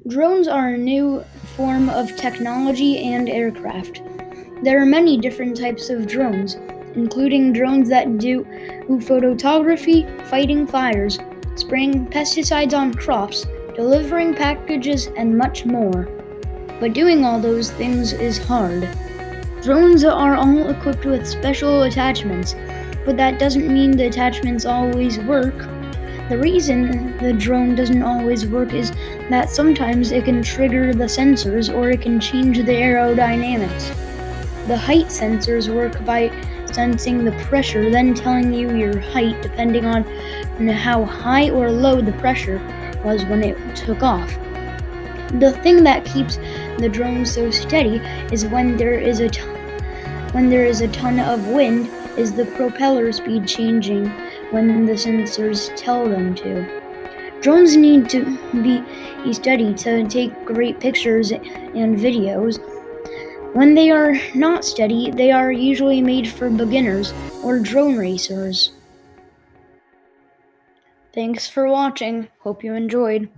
Drones are a new form of technology and aircraft. There are many different types of drones, including drones that do photography, fighting fires, spraying pesticides on crops, delivering packages, and much more. But doing all those things is hard. Drones are all equipped with special attachments, but that doesn't mean the attachments always work. The reason the drone doesn't always work is that sometimes it can trigger the sensors or it can change the aerodynamics. The height sensors work by sensing the pressure, then telling you your height depending on how high or low the pressure was when it took off. The thing that keeps the drone so steady is when there is a ton of wind, is the propeller speed changing when the sensors tell them to. Drones need to be steady to take great pictures and videos. When they are not steady, they are usually made for beginners or drone racers. Thanks for watching. Hope you enjoyed.